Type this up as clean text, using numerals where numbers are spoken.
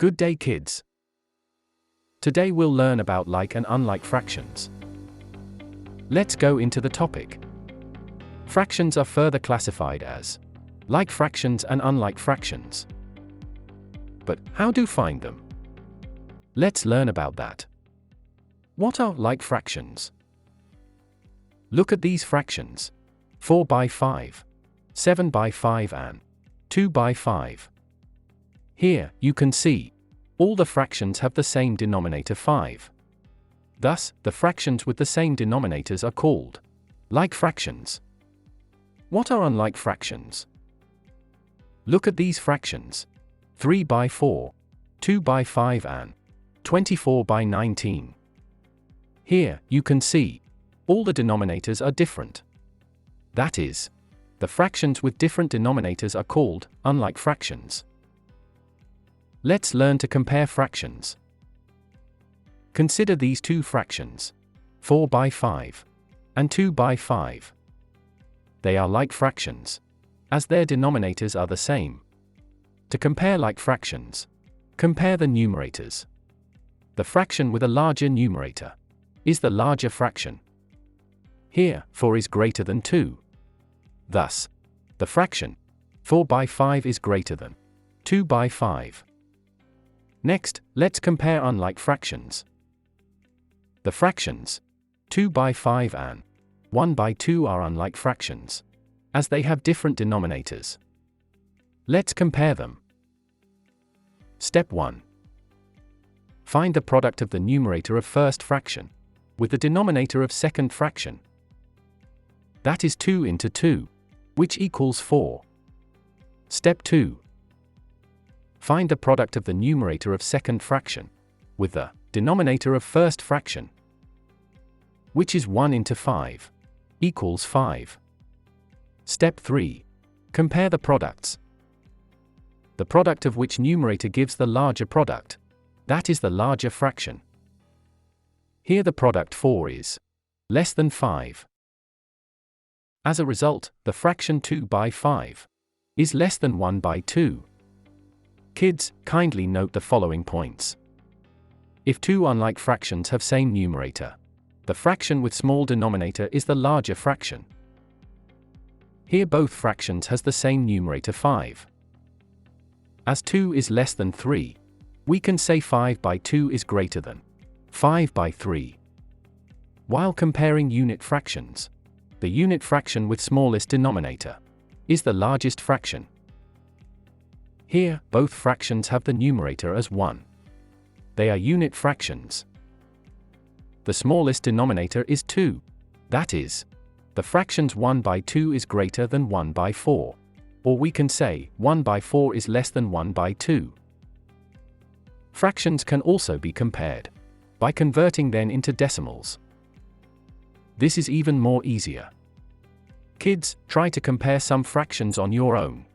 Good day, kids. Today we'll learn about like and unlike fractions. Let's go into the topic. Fractions are further classified as like fractions and unlike fractions. But how do you find them? Let's learn about that. What are like fractions? Look at these fractions: 4 by 5, 7 by 5 and 2 by 5. Here, you can see, all the fractions have the same denominator 5. Thus, the fractions with the same denominators are called like fractions. What are unlike fractions? Look at these fractions: 3 by 4, 2 by 5 and 24 by 19. Here, you can see, all the denominators are different. That is, the fractions with different denominators are called unlike fractions. Let's learn to compare fractions. Consider these two fractions: 4 by 5 and 2 by 5. They are like fractions, as their denominators are the same. To compare like fractions, compare the numerators. The fraction with a larger numerator is the larger fraction. Here, 4 is greater than 2. Thus, the fraction 4 by 5 is greater than 2 by 5. Next, let's compare unlike fractions. The fractions 2 by 5 and 1 by 2 are unlike fractions, as they have different denominators. Let's compare them. Step 1. Find the product of the numerator of first fraction with the denominator of second fraction. That is 2 into 2, which equals 4. Step 2. Find the product of the numerator of second fraction with the denominator of first fraction, which is 1 into 5, equals 5. Step 3. Compare the products. The product of which numerator gives the larger product, that is the larger fraction. Here the product 4 is less than 5. As a result, the fraction 2 by 5 is less than 1 by 2. Kids, kindly note the following points. If two unlike fractions have same numerator, the fraction with small denominator is the larger fraction. Here both fractions has the same numerator 5. As 2 is less than 3, we can say 5 by 2 is greater than 5 by 3. While comparing unit fractions, the unit fraction with smallest denominator is the largest fraction. Here, both fractions have the numerator as 1. They are unit fractions. The smallest denominator is 2. That is, the fractions 1 by 2 is greater than 1 by 4. Or we can say, 1 by 4 is less than 1 by 2. Fractions can also be compared by converting them into decimals. This is even more easier. Kids, try to compare some fractions on your own.